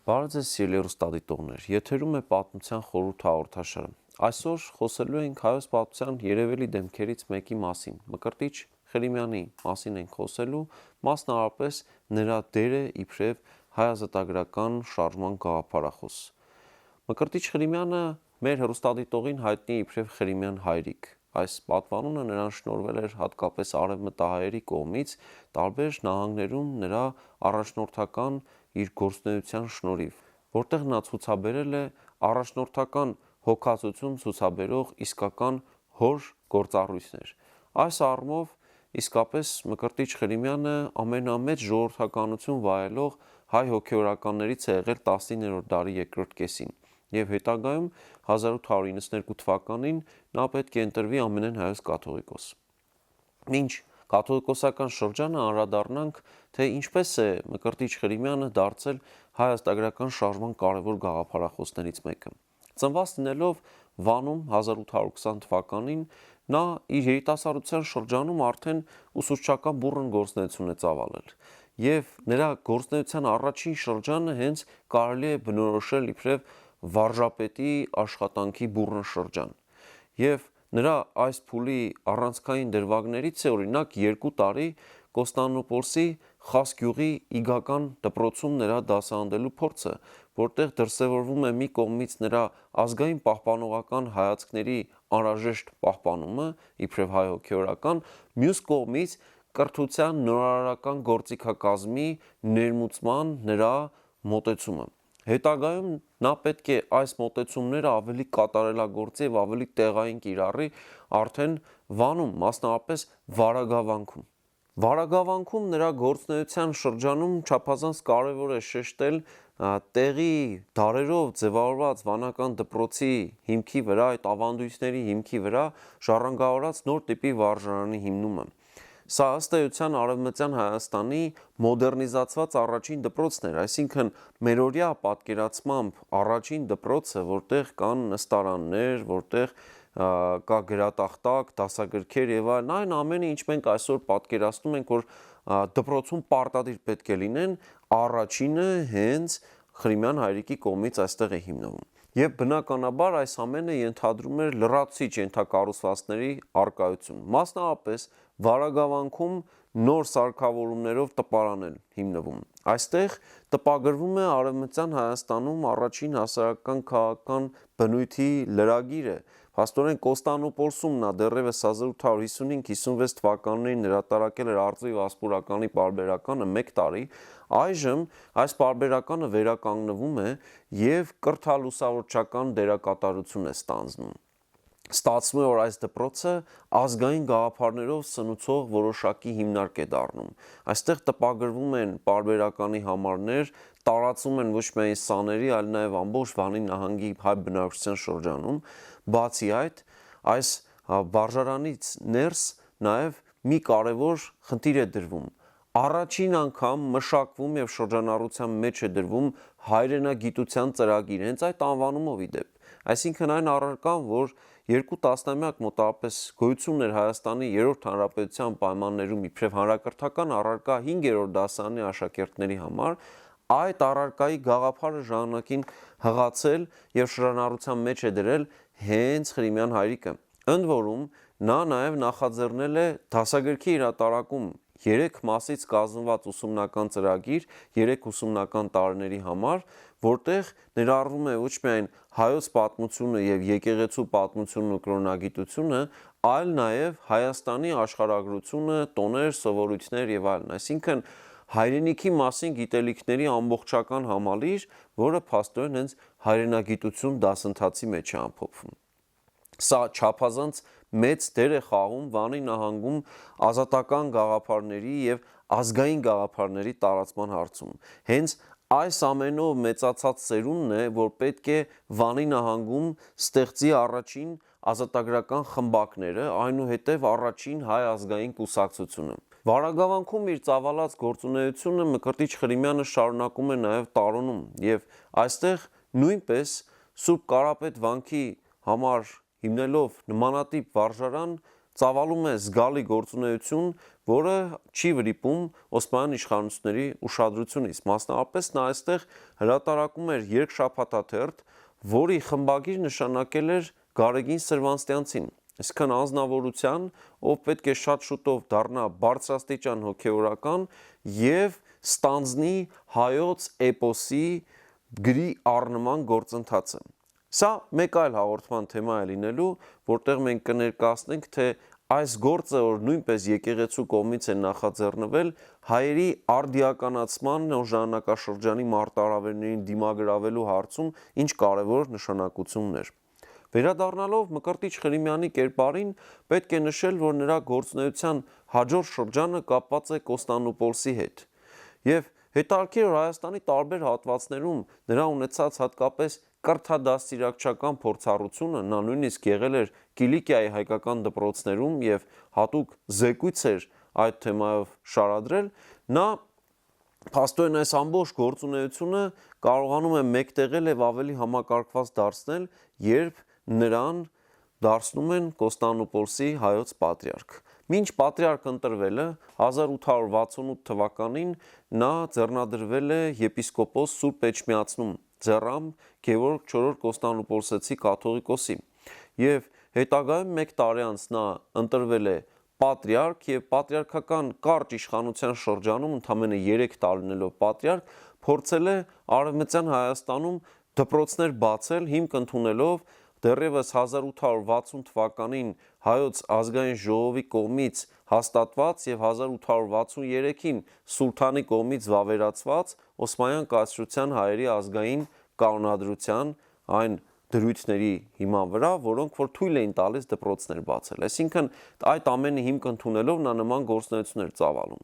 Բարև ձեզ սիրելի հեռուստադիտողներ, եթերում է պատմության խորհուրդ հաղորդաշարը։ Այսօր խոսելու ենք հայոց պատմության երևելի դեմքերից մեկի մասին, Մկրտիչ Խրիմյանի մասին ենք խոսելու, մասնավորապես նրա դերը իբրև հայազատագրական շարժման գաղափարախոս։ Մկրտիչ Խրիմյանը մեր հեռուստադիտողին հայտնի է իբրև Խրիմյան հայրիկ։ Այս պատվանունը նրան շնորհվել էր հատկապես արևմտահայերի կողմից տարբեր նահանգներում նրա առաջնորդական իր գործունեության շնորհիվ, որտեղ նա ցուցաբերել է առաջնորդական հոգացություն ցուցաբերող իսկական հոր գործառույթներ։ Այս առումով իսկապես Մկրտիչ Խրիմյանը ամենամեծ ժողովրդականություն վայելող հայ հոգևորականներից է եղել 19-րդ դարի երկրորդ կեսին, եւ հետագայում 1892 թվականին նա պետք է ընտրվի ամենայն հայոց կաթողիկոս։ Մինչ կաթողիկոսական շրջանը անդրադառնանք, թե ինչպես է Մկրտիչ Խրիմյանը դարձել հայաստագրական շարժման կարևոր գաղափարախոսներից մեկը։ Ծնված լինելով Վանում 1820 թվականին, նա իր երիտասարդության շրջանում արդեն ուսուցչական բուռն գործունեություն է ծավալել, եւ նրա գործունեության առաջին շրջանը հենց կարելի է բնորոշել իբրև վարժապետի աշխատանքի բուռն շրջան։ Եվ նրա այս փուլի առանցքային դրվագներից է օրինակ 2 տարի Կոստանդնուպոլսի Խասգյուղի իգական դպրոցում նրա դասավանդելու փորձը, որտեղ դրսևորվում է մի կողմից նրա ազգային պահպանողական հայացքների անհրաժեշտ պահպանումը, իբրև հայ հոգևորական, մյուս կողմից կրթության նորարարական գործիքակազմի ներմուծման նրա մոտեցումը։ Հետագայում նա պետք է այս մոտեցումները ավելի կատարելագործի եւ ավելի տեղային կիրառի արդեն Վանում, մասնավորապես Վարագավանքում։ Վարագավանքում նրա գործունեության շրջանում չափազանց կարևոր է շեշտել տեղի դարերով ձևավորված վանական դպրոցի հիմքի վրա, այդ ավանդույթների հիմքի վրա ժառանգավորած նոր տիպի վարժարանի հիմնումը։ Սա ըստ էության Արևմտյան Հայաստանի մոդեռնիզացված առաջին դպրոցն էր, այսինքն մերօրյա պատկերացմամբ առաջին դպրոցը, որտեղ կան նստարաններ, որտեղ կա գրատախտակ, դասագրքեր եւ այլն, այն ամենը, ինչ մենք այսօր պատկերացնում ենք, որ դպրոցում պարտադիր պետք է լինեն, առաջինը հենց Խրիմյան հայրիկի կողմից այստեղ է հիմնվում։ Եվ բնականաբար այս ամենը ենթադրում էր լրացուցիչ ենթակառուցվածքների առկայություն։ Մասնավորապես Վարագավանքում նոր սարքավորումներով տպարան են հիմնվում։ Այստեղ տպագրվում է Արևմտյան Հայաստանում առաջին հասարակական քաղաքական բնույթի լրագիրը։ Փաստորեն Կոստանդնուպոլսում նա դեռևս 1855-56 թվականներին հրատարակել էր Արծիվ Ասպուրականի պարբերականը 1 տարի, այժմ այս պարբերականը վերականգնվում է եւ կրթալուսավորչական դերակատարություն է ստանձնում։ Ստացվում է, որ այս դպրոցը ազգային գաղափարներով սնուցող որոշակի հիմնարկ է դառնում։ Այստեղ տպագրվում են պարբերականի համարներ, տարածում են ոչ միայն սաների, այլ նաև ամբողջ Վանի նահանգի հայ բնակչության շրջանում։ Բացի այդ, այս վարժարանից ներս նաև մի կարևոր խնդիր է դրվում։ Առաջին անգամ մշակվում եւ շրջանառության մեջ է դրվում հայրենագիտության ծրագիր, հենց այդ անվանումով ի դեպ։ Այսինքն այն առարկան, որ 2 տասնամյակ մոտավորապես գոյություն էր Հայաստանի 3-րդ հանրապետության պայմաններում իբրև հանրակրթական առարկա 5-րդ դասարանի աշակերտների համար, այդ առարկայի գաղափարը ժամանակին հղացել եւ շրջանառության մեջ է դրել հենց Խրիմյան հայրիկը։ Ընդ որում նա նաև նախաձեռնել է դասագրքի հրատարակում 3 մասից կազմված ուսումնական ծրագիր 3 ուսումնական տարիների համար, որտեղ ներառվում է ոչ միայն հայոց պատմությունը եւ եկեղեցու պատմությունն ու կրոնագիտությունը, այլ նաև Հայաստանի աշխարհագրությունը, տոներ, սովորույթներ եւ այլն, այսինքն հայրենիքի մասին գիտելիքների ամբողջական համալիր, որը փաստորեն հենց հայրենագիտություն դասընթացի մեջ է ամփոփվում։ Սա չափազանց մեծ դեր է խաղում Վանի նահանգում ազատական գաղափարների եւ ազգային գաղափարների տարածման հարցում։ Հենց այս ամենով մեծացած ծերունն է, որ պետք է Վանի նահանգում ստեղծի առաջին ազատագրական խմբակները, այնուհետև առաջին հայ ազգային կուսակցությունը։ Վարագավանքում իր ծավալած գործունեությունը Մկրտիչ Խրիմյանը շարունակում է նաև տարոնում եւ այստեղ նույնպես Սուրբ Կարապետ վանքի համար հիմնելով նմանատիպ վարժարան ծավալում է զգալի գործունեություն, որը չի վրիպում Օսմանյան իշխանությունների ուշադրությունից։ Մասնավորապես նա այստեղ հրատարակում էր երկշաբաթաթերթ, որի խմբագիր նշանակել էր Գարեգին Սրվանստյանցին, այսինքն անձնավորության, ով պետք է շատ շուտով դառնա բարձրաստիճան հոգևորական եւ ստանձնի հայոց էպոսի գրի առնման գործընթացը։ Սա մեկ այլ հաղորդման թեմա է լինելու, որտեղ մենք կներկայացնենք, թե այս գործը, որ նույնպես եկեղեցու կողմից է նախաձեռնվել, հայերի արդիականացման ժամանակաշրջանի մարտահրավերներին դիմագրավելու հարցում ինչ կարևոր նշանակություն ուներ։ Վերադառնալով Մկրտիչ Ղրիմյանի կերպարին, պետք է նշել, որ նրա գործունեության հաջորդ շրջանը կապված է Կոստանդնուպոլսի հետ։ Եվ հետաքրքիր որ Հայաստանի տարբեր հատվածներում նրա ունեցած հատկապես կրթադաստիարակչական փորձառությունը, նա նույնիսկ եղել էր Կիլիկիայի հայկական դպրոցներում եւ հատուկ զեկույց էր այդ թեմայով շարադրել, նա փաստորեն այս ամբողջ գործունեությունը կարողանում է մեկտեղել եւ ավելի համակարգված դարձնել, երբ նրան դարձնում են Կոստանդնուպոլսի հայոց պատրիարք։ Մինչ պատրիարք ընտրվելը 1868 թվականին նա ձեռնադրվել է եպիսկոպոս Սուրբ Էջմիածնում ձեռամբ Գևորգ IV Կոստանդնուպոլսեցի կաթողիկոսի եւ հետագայում 1 տարի անց նա ընտրվել է պատրիարք եւ պատրիարքական կարճ իշխանության շրջանում ընդամենը 3 տարի լինելով պատրիարք փորձել է Արևմտյան Հայաստանում դպրոցներ բացել, հիմք ընդունելով դեռևս 1860 թվականին հայոց ազգային ժողովի կողմից հաստատված եւ 1863-ին սուլթանի կողմից վավերացված Օսմանյան կայսրության հայերի ազգային կանոնադրության այն դրույթների հիման վրա, որոնք որ թույլ էին տալիս դպրոցներ բացել։ Այսինքն այդ ամենը հիմք ընդունելով նա նման գործունեություններ ծավալում։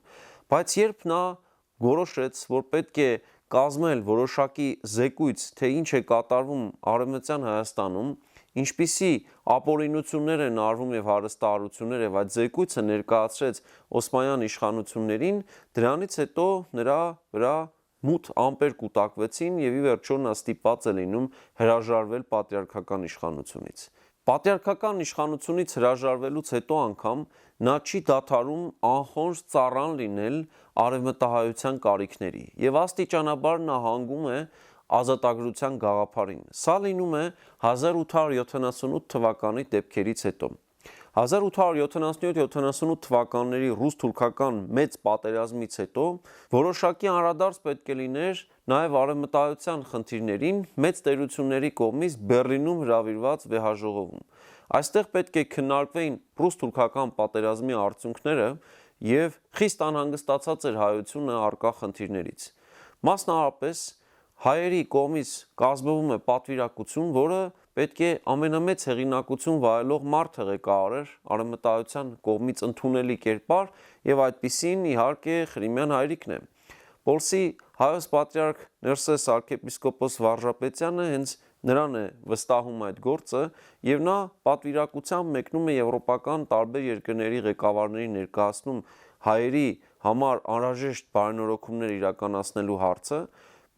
Բայց երբ նա որոշեց, որ պետք է կազմել որոշակի զեկույց, թե ինչ է կատարվում Արևմտյան Հայաստանում, ինչպիսի ապօրինություններ են արվում եւ հարստահարություններ եւ այդ զեկույցը ներկայացրեց Օսմանյան իշխանություններին, դրանից հետո նրա վրա մութ ամպեր կուտակվեցին եւ ի վերջո նա ստիպված է լինում հրաժարվել պատրիարքական իշխանությունից։ Պատրիարքական իշխանությունից հրաժարվելուց հետո անգամ նա չի դադարում անխոնջ ծառան լինել արևմտահայության կարիքների եւ աստիճանաբար նա հանգում է ազատագրության գաղափարին։ Սա լինում է 1878 թվականի դեպքերից հետո։ 1877-78 թվականների ռուս-թուրքական մեծ պատերազմից հետո որոշակի անդրադարձ պետք է լիներ նաև արևմտահայության խնդիրներին մեծ տերությունների կողմից Բեռլինում հրավիրված վեհաժողովում։ Այստեղ պետք է քննարկվեին ռուս-թուրքական պատերազմի արդյունքները եւ խիստ անհանգստացած էր հայությունը առկա խնդիրներից։ Մասնավորապես հայերի կողմից կազմվում է պատվիրակություն, որը պետք է ամենամեծ հեղինակություն վայելող մարդը ղեկավարեր արևմտահայության կողմից ընդունելի կերպար եւ այդպիսին իհարկե Ղրիմյան հայրիկն է։ Պոլսի հայոց պատրիարք Ներսես arczepiskopos Վարժապետյանը հենց նրան է վստահում այդ գործը եւ նա պատվիրակությամբ մեկնում է եվրոպական տարբեր երկրների ղեկավարների ներկայացնում հայերի համար անհրաժեշտ բարենորոգումներ իրականացնելու հարցը։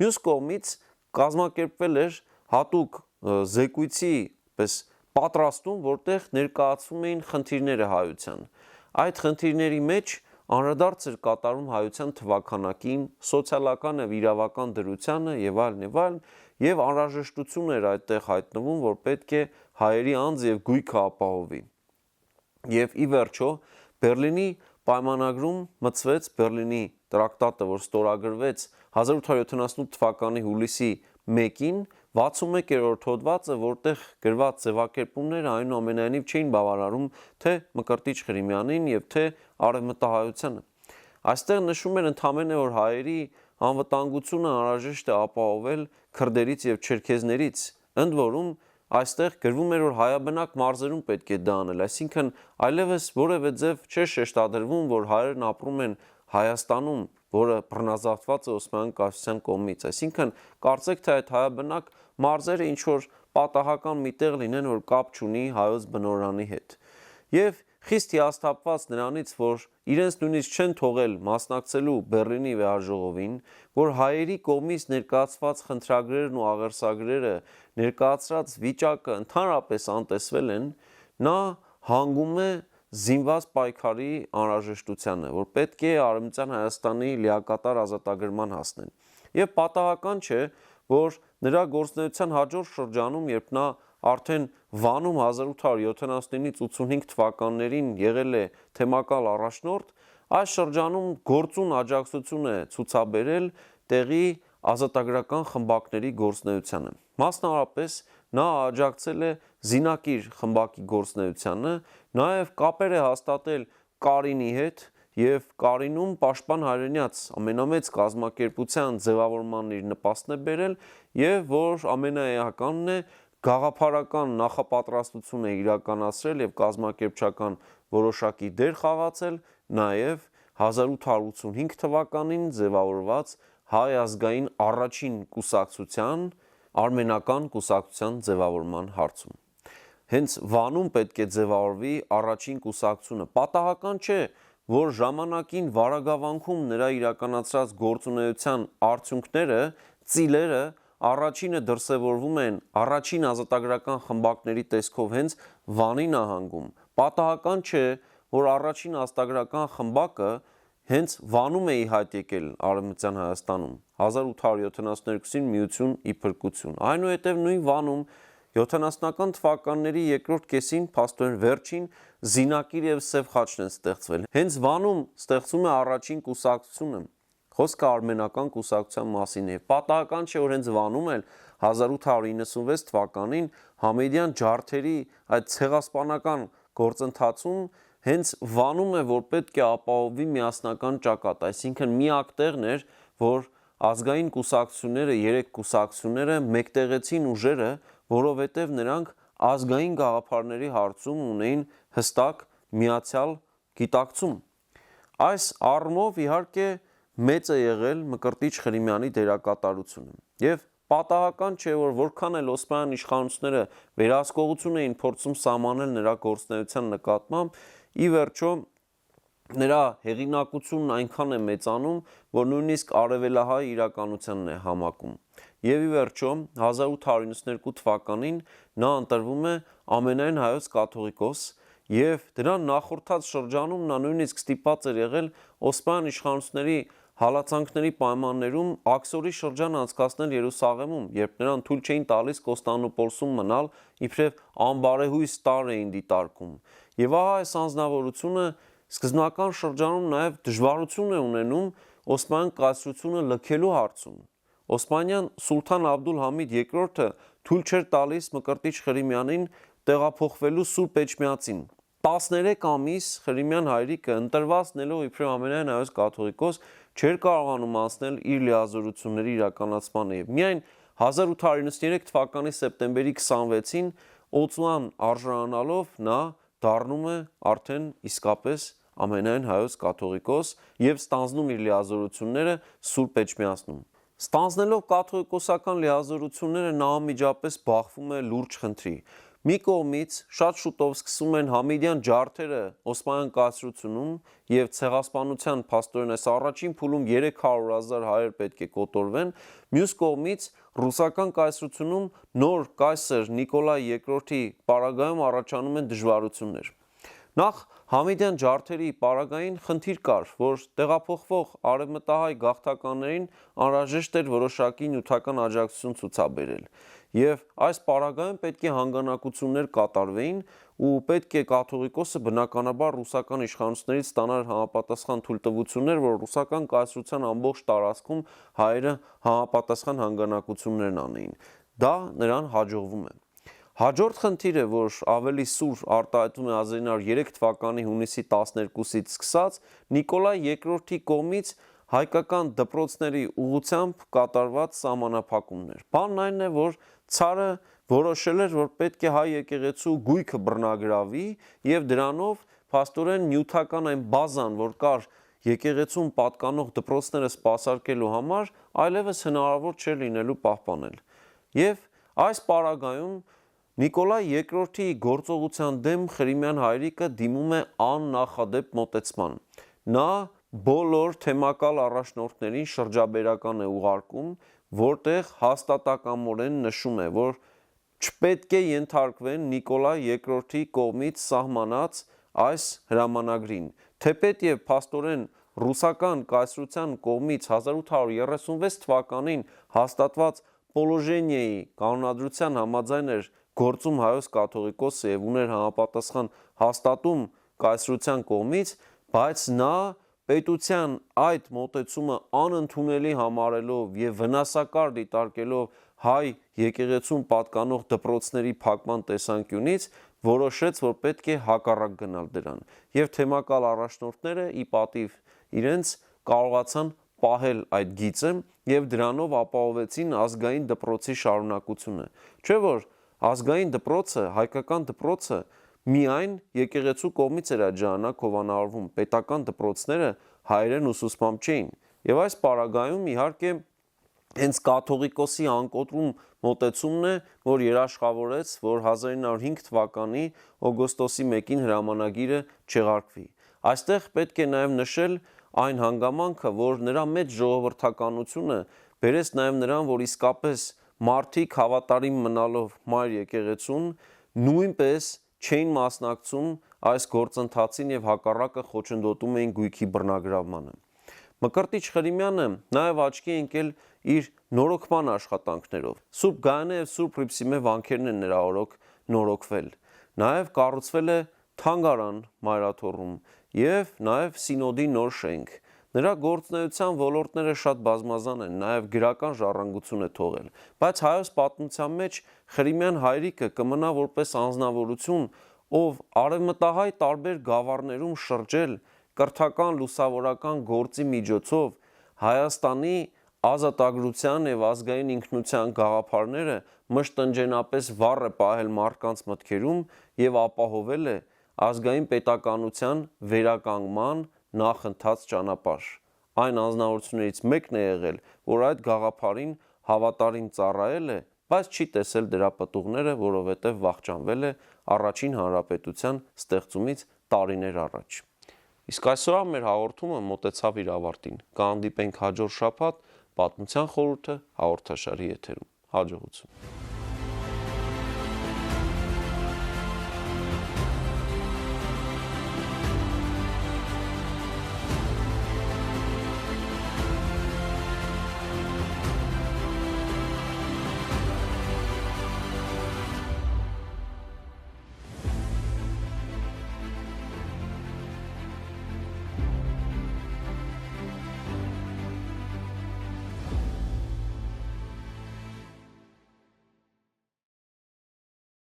Մյուս կողմից կազմակերպվել էր հատուկ զեկույցի պես պատրաստում, որտեղ ներկայացվում էին խնդիրները հայության։ Այդ խնդիրների մեջ անդրադարձ էր կատարում հայության թվաքանակին, սոցիալական եւ իրավական դրությանը եւ այլն, եւ անհրաժեշտություն էր այդտեղ հայտնվում, որ պետք է հայերի անձ եւ գույքը ապահովի։ Եվ ի վերջո Բեռլինի պայմանագրում մտցվեց Բեռլինի տրակտատը, որ ստորագրվեց 1878 թվականի հուլիսի 1-ին 61-րդ հոդվածը, որտեղ գրված ձևակերպումները այնուամենայնիվ չէին բավարարում թե Մկրտիչ Ղրիմյանին եւ թե արևմտահայությանը։ Այստեղ նշում էր ընդամենը որ հայերի անվտանգությունը անհրաժեշտ է ապահովել քրդերից եւ չերքեզներից, ընդ որում այստեղ գրվում էր որ հայաբնակ մարզերում պետք է դա անել, այսինքն այլևս որևէ ձև չէ շեշտադրվում, որ հայերն ապրում են Հայաստանում, որը բռնազավթված է Օսմանյան կայսրության կողմից, այսինքն կարծեք թե այդ հայաբնակ մարզերը ինչ որ պատահական միտեղ լինեն, որ կապ չունի հայոց բնօրանի հետ։ Եվ խիստ հիասթափված նրանից, որ իրենց նույնիսկ չեն թողել մասնակցելու Բեռլինի վեհաժողովին, որ հայերի կողմից ներկայացված խնդրագրերն ու աղերսագրերը ներկայացրած վիճակը ընդհանրապես անտեսվել են, նա հանգում է զինված պայքարի անհրաժեշտությանը, որ պետք է Արևմտյան Հայաստանի լիակատար ազատագրման հասնեն։ Եվ պատահական չէ, որ նրա գործունեության հաջորդ շրջանում, երբ նա արդեն Վանում 1879-ից 85 թվականներին եղել է թեմակալ առաջնորդ, այս շրջանում գործուն աջակցություն է ցուցաբերել տեղի ազատագրական խմբակների գործունեությանը։ Մասնավորապես նա աջակցել է Զինակիր խմբակի գործունեությանը, նաև կապեր է հաստատել Կարինի հետ և Կարինում Պաշտպան հայրենյաց ամենամեծ կազմակերպության ձևավորման իր նպաստն է բերել և որ ամենաէականն է գաղափարական նախապատրաստություն է իրականացրել և կազմակերպչական որոշակի դեր խաղացել նաև 1885 թվականին ձևավորված Հայ ազգային առաջին կուսակցության արմենական կուսակցության ձևավորման հարցում։ Հենց Վանում պետք է ձևավորվի առաջին կուսակցությունը։ Պատահական չէ, որ ժամանակին Վարագավանքում նրա իրականացրած գործունեության արդյունքները, ծիլերը առաջինը դրսևորվում են առաջին ազատագրական խմբակների տեսքով հենց Վանի նահանգում։ Պատահական չէ, որ առաջին ազատագրական խմբակը հենց Վանում է ի հայտ եկել Արևմտյան Հայաստանում 1872-ին միություն ի փրկություն։ Այնուհետև նույն Վանում 70-ական թվականների երկրորդ կեսին փաստորեն վերջին Զինակիր և Սև խաչն են ստեղծվել։ Հենց Վանում ստեղծվում է առաջին կուսակցությունը, խոսքը արմենական կուսակցության մասին է։ Պատահական չէ, որ հենց Վանում էլ 1896 թվականին Համեդյան ջարդերի այդ ցեղասպանական գործընթացում հենց Վանում է, որ պետք է ապահովվի միասնական ճակատ, այսինքն միակ տեղն էր, որ ազգային կուսակցությունները, երեք կուսակցությունները մեկտեղեցին ուժերը, որովհետև նրանք ազգային գաղափարների հարցում ունեին հստակ միացյալ գիտակցում։ Այս առումով իհարկե մեծ է եղել Մկրտիչ Ղրիմյանի դերակատարությունը և պատահական չէ, որ որքան էլ Օսմանյան իշխանությունները վերահսկողություն էին փորձում սահմանել նրա գործունեության նկատմամբ, ի վերջո նրա հեղինակությունն այնքան է մեծանում, որ նույնիսկ արևելահայ իրականությանն է համակում։ Եվ ի վերջո 1892 թվականին նա ընտրվում է ամենայն հայոց կաթողիկոս և դրան նախորդած շրջանում նա նույնիսկ ստիպված էր եղել Օսմանյան իշխանությունների հալածանքների պայմաններում աքսորի շրջան անցկացնել Երուսաղեմում, երբ նրան թույլ չէին տալիս Կոստանդնուպոլսում մնալ, իբրև անբարեհույս տարր էին դիտարկում։ Եվ ահա այս անձնավորությունը սկզբնական շրջանում նաև դժվարություն է ունենում Օսմանյան կայսրությունը լքելու հարցում։ Օսմանյան սուլթան Աբդուլ-Համիդ II-ը թույլ չէր տալիս Մկրտիչ Ղրիմյանին տեղափոխվելու Սուրբ Էջմիածին։ 13 ամիս Ղրիմյան հայրիկը ընտրված լինելով իբրև ամենայն հայոց կաթողիկոս չէր կարողանում անցնել իր լիազորությունների իրականացմանը և միայն 1893 թվականի սեպտեմբերի 26-ին օծման արժանանալով նա դառնում է արդեն իսկապես ամենայն հայոց կաթողիկոս և ստանձնում իր լիազորությունները Սուրբ Էջմիածնում։ Ստանձնելով կաթողիկոսական լիազորությունները նա անմիջապես բախվում է լուրջ խնդրի։ Մի կողմից շատ շուտով սկսվում են Համեդյան ջարդերը Օսմանյան կայսրությունում և ցեղասպանության փաստորեն այս առաջին փուլում 300,000 հայեր պետք է կոտորվեն, մյուս կողմից ռուսական կայսրությունում նոր կայսր Նիկոլայ II-ի պարագայում առաջանում են դժվարություններ։ Նախ Համեդյան ջարդերի պարագային խնդիր կար, որ տեղափոխվող արևմտահայ գաղթականներին անհրաժեշտ էր որոշակի նյութական աջակցություն ցուցաբերել, և այս պարագայում պետք է հանգանակություններ կատարվեին ու պետք է կաթողիկոսը բնականաբար ռուսական իշխանություններից ստանար համապատասխան թույլտվություններ, որ ռուսական կայսրության ամբողջ տարածքում հայերը համապատասխան հանգանակություններն անեին։ Դա նրան հաջողվում է։ Հաջորդ խնդիրը, որ ավելի սուր արտահայտվում է 1903 թվականի հունիսի 12-ից սկսած, Նիկոլայ II-ի կողմից հայկական դպրոցների ուղղությամբ կատարված սահմանափակումն էր։ Բանն այն է, որ ցարը որոշել էր, որ պետք է հայ եկեղեցու գույքը բռնագրավի և դրանով փաստորեն նյութական այն բազան, որ կար եկեղեցուն պատկանող դպրոցները սպասարկելու համար, այլևս հնարավոր չէր լինելու պահպանել։ Եվ այս պարագայում Նիկոլայ II-ի գործողության դեմ Ղրիմյան հայրիկը դիմում է աննախադեպ մոտեցման։ Նա բոլոր թեմակալ առաջնորդներին շրջաբերական է ուղարկում, որտեղ հաստատակամորեն նշում է, որ չպետք է ենթարկվեն Նիկոլայ II-ի կողմից սահմանած այս հրամանագրին, թեպետ եւ փաստորեն ռուսական կայսրության կողմից 1836 թվականին հաստատված Պոլոժենիայի կանոնադրության համաձայն էր գործում հայոց կաթողիկոսը եւ ուներ համապատասխան հաստատում կայսրության կողմից, բայց նա պետության այդ մոտեցումը անընդունելի համարելով եւ վնասակար դիտարկելով հայ եկեղեցուն պատկանող դպրոցների փակման տեսանկյունից որոշեց, որ պետք է հակառակ գնալ դրան եւ թեմակալ առաջնորդները ի պատիվ իրենց կարողացան պահել այդ գիծը եւ դրանով ապահովեցին ազգային դպրոցի շարունակությունը, չէ՞ որ ազգային դպրոցը, հայկական դպրոցը միայն եկեղեցու կողմից էր այդ ժամանակ հովանավորվում, պետական դպրոցները հայերեն ուսուցմամբ չէին եւ այս պարագայում իհարկե հենց կաթողիկոսի անկոտրում մոտեցումն է, որ երաշխավորեց, որ 1905 թվականի օգոստոսի 1-ին հրամանագիրը չեղարկվի։ Այստեղ պետք է նաև նշել այն հանգամանքը, որ նրա մեծ ժողովրդականությունը բերեց նաև նրան, որ իսկապես մարդիկ հավատարիմ մնալով մայր եկեղեցուն նույնպես չէին մասնակցում այս գործընթացին եւ հակառակը խոչընդոտում էին գույքի բռնագրավմանը։ Մկրտիչ Խրիմյանը նաև աչքի է ընկել իր նորոգման աշխատանքներով։ Սուրբ Գայանե եւ Սուրբ Հռիփսիմե վանքերն են նրա օրոք նորոգվել։ Նաև կառուցվել է թանգարան Մայրաթոռում եւ նաև Սինոդի նոր շենք։ Նրա գործունեության ոլորտները շատ բազմազան են, նաև գրական ժառանգություն է թողել, բայց հայոց պատմության մեջ Խրիմյան հայրիկը կմնա որպես անձնավորություն, ով արևմտահայ տարբեր գավառներում շրջել կրթական լուսավորական գործի միջոցով Հայաստանի ազատագրության եւ ազգային ինքնության գաղափարները մշտնջենապես վառ է պահել մարդկանց մտքերում եւ ապահովել է ազգային պետականության վերականգնման նախընթաց ճանապարհ։ Այն անձնավորություններից մեկն է եղել, որ այդ գաղափարին հավատարիմ ծառայել է, բայց չի տեսել դրա պտուղները, որովհետև վախճանվել է առաջին հանրապետության ստեղծումից տարիներ առաջ։ Իսկ այսօր մեր հաղորդումը մոտեցավ իր ավարտին։ Կհանդիպենք հաջորդ շաբաթ Պատմության խորհուրդը հաղորդաշարի եթերում։ Հաջողություն։